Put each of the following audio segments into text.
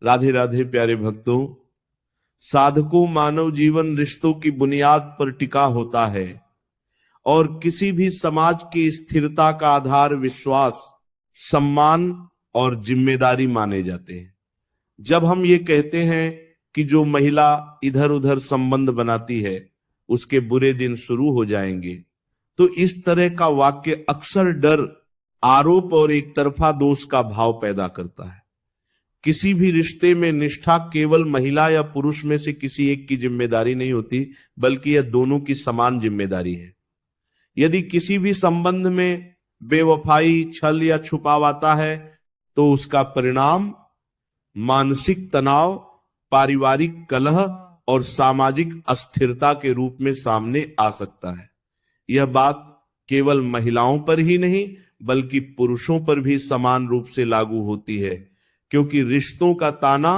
राधे राधे प्यारे भक्तों। साधकों, मानव जीवन रिश्तों की बुनियाद पर टिका होता है और किसी भी समाज की स्थिरता का आधार विश्वास, सम्मान और जिम्मेदारी माने जाते हैं। जब हम ये कहते हैं कि जो महिला इधर उधर संबंध बनाती है उसके बुरे दिन शुरू हो जाएंगे, तो इस तरह का वाक्य अक्सर डर, आरोप और एक तरफा दोष का भाव पैदा करता है। किसी भी रिश्ते में निष्ठा केवल महिला या पुरुष में से किसी एक की जिम्मेदारी नहीं होती, बल्कि यह दोनों की समान जिम्मेदारी है। यदि किसी भी संबंध में बेवफाई, छल या छुपाव आता है तो उसका परिणाम मानसिक तनाव, पारिवारिक कलह और सामाजिक अस्थिरता के रूप में सामने आ सकता है। यह बात केवल महिलाओं पर ही नहीं बल्कि पुरुषों पर भी समान रूप से लागू होती है, क्योंकि रिश्तों का ताना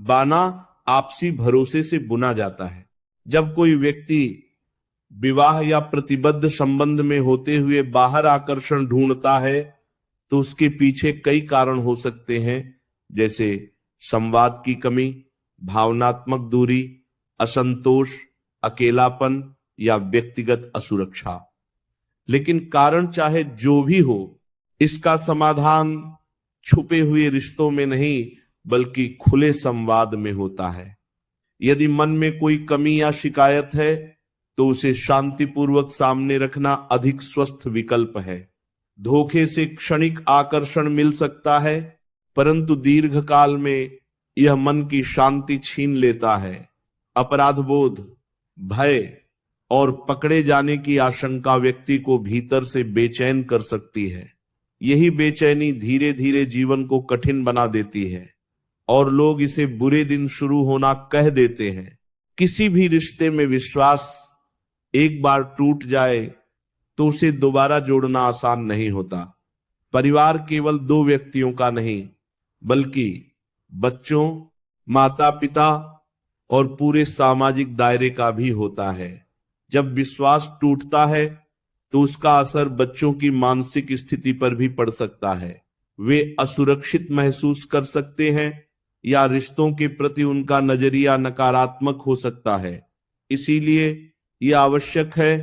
बाना आपसी भरोसे से बुना जाता है। जब कोई व्यक्ति विवाह या प्रतिबद्ध संबंध में होते हुए बाहर आकर्षण ढूंढता है तो उसके पीछे कई कारण हो सकते हैं, जैसे संवाद की कमी, भावनात्मक दूरी, असंतोष, अकेलापन या व्यक्तिगत असुरक्षा। लेकिन कारण चाहे जो भी हो, इसका समाधान छुपे हुए रिश्तों में नहीं बल्कि खुले संवाद में होता है। यदि मन में कोई कमी या शिकायत है तो उसे शांतिपूर्वक सामने रखना अधिक स्वस्थ विकल्प है। धोखे से क्षणिक आकर्षण मिल सकता है, परंतु दीर्घकाल में यह मन की शांति छीन लेता है। अपराधबोध, भय और पकड़े जाने की आशंका व्यक्ति को भीतर से बेचैन कर सकती है। यही बेचैनी धीरे धीरे जीवन को कठिन बना देती है और लोग इसे बुरे दिन शुरू होना कह देते हैं। किसी भी रिश्ते में विश्वास एक बार टूट जाए तो उसे दोबारा जोड़ना आसान नहीं होता। परिवार केवल दो व्यक्तियों का नहीं बल्कि बच्चों, माता पिता और पूरे सामाजिक दायरे का भी होता है। जब विश्वास टूटता है तो उसका असर बच्चों की मानसिक स्थिति पर भी पड़ सकता है। वे असुरक्षित महसूस कर सकते हैं या रिश्तों के प्रति उनका नजरिया नकारात्मक हो सकता है। इसीलिए यह आवश्यक है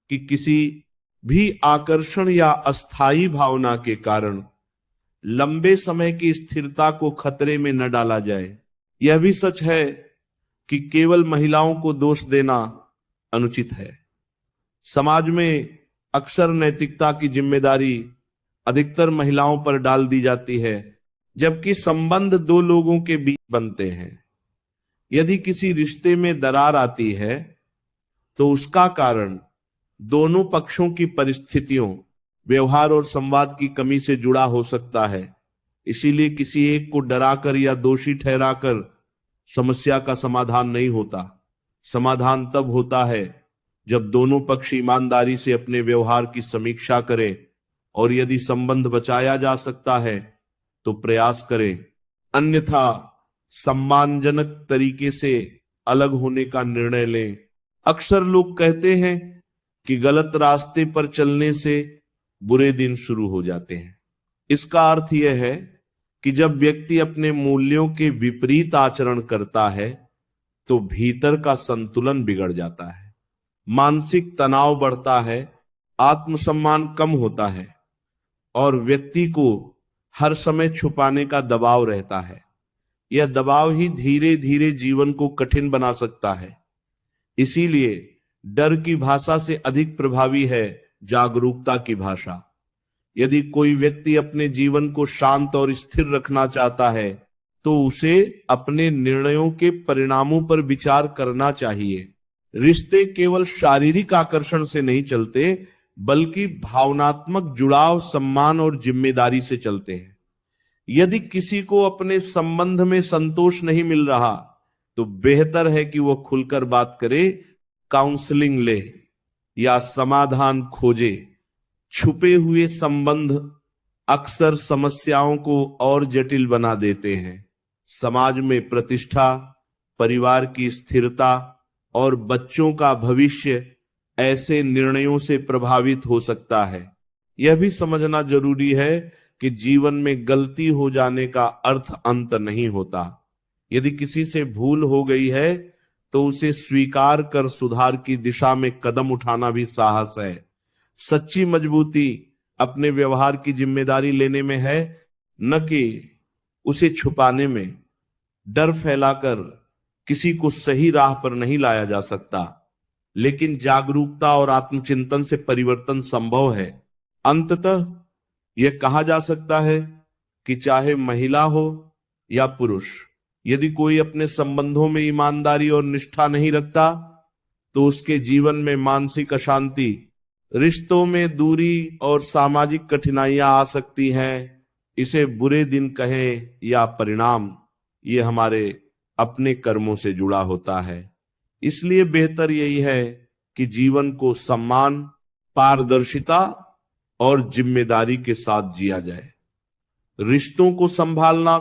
कि किसी भी आकर्षण या अस्थायी भावना के कारण लंबे समय की स्थिरता को खतरे में न डाला जाए। यह भी सच है कि केवल महिलाओं को दोष देना अनुचित है। समाज में अक्सर नैतिकता की जिम्मेदारी अधिकतर महिलाओं पर डाल दी जाती है, जबकि संबंध दो लोगों के बीच बनते हैं। यदि किसी रिश्ते में दरार आती है तो उसका कारण दोनों पक्षों की परिस्थितियों, व्यवहार और संवाद की कमी से जुड़ा हो सकता है। इसीलिए किसी एक को डराकर या दोषी ठहराकर समस्या का समाधान नहीं होता। समाधान तब होता है जब दोनों पक्ष ईमानदारी से अपने व्यवहार की समीक्षा करें और यदि संबंध बचाया जा सकता है तो प्रयास करें, अन्यथा सम्मानजनक तरीके से अलग होने का निर्णय लें। अक्सर लोग कहते हैं कि गलत रास्ते पर चलने से बुरे दिन शुरू हो जाते हैं। इसका अर्थ यह है कि जब व्यक्ति अपने मूल्यों के विपरीत आचरण करता है तो भीतर का संतुलन बिगड़ जाता है, मानसिक तनाव बढ़ता है, आत्मसम्मान कम होता है और व्यक्ति को हर समय छुपाने का दबाव रहता है। यह दबाव ही धीरे धीरे जीवन को कठिन बना सकता है। इसीलिए डर की भाषा से अधिक प्रभावी है जागरूकता की भाषा। यदि कोई व्यक्ति अपने जीवन को शांत और स्थिर रखना चाहता है तो उसे अपने निर्णयों के परिणामों पर विचार करना चाहिए। रिश्ते केवल शारीरिक आकर्षण से नहीं चलते बल्कि भावनात्मक जुड़ाव, सम्मान और जिम्मेदारी से चलते हैं। यदि किसी को अपने संबंध में संतोष नहीं मिल रहा तो बेहतर है कि वो खुलकर बात करे, काउंसलिंग ले या समाधान खोजे। छुपे हुए संबंध अक्सर समस्याओं को और जटिल बना देते हैं। समाज में प्रतिष्ठा, परिवार की स्थिरता और बच्चों का भविष्य ऐसे निर्णयों से प्रभावित हो सकता है। यह भी समझना जरूरी है कि जीवन में गलती हो जाने का अर्थ अंत नहीं होता। यदि किसी से भूल हो गई है तो उसे स्वीकार कर सुधार की दिशा में कदम उठाना भी साहस है। सच्ची मजबूती अपने व्यवहार की जिम्मेदारी लेने में है, न कि उसे छुपाने में। डर फैलाकर किसी को सही राह पर नहीं लाया जा सकता, लेकिन जागरूकता और आत्मचिंतन से परिवर्तन संभव है। अंततः यह कहा जा सकता है कि चाहे महिला हो या पुरुष, यदि कोई अपने संबंधों में ईमानदारी और निष्ठा नहीं रखता तो उसके जीवन में मानसिक अशांति, रिश्तों में दूरी और सामाजिक कठिनाइयां आ सकती हैं। इसे बुरे दिन कहें या परिणाम, ये हमारे अपने कर्मों से जुड़ा होता है। इसलिए बेहतर यही है कि जीवन को सम्मान, पारदर्शिता और जिम्मेदारी के साथ जिया जाए। रिश्तों को संभालना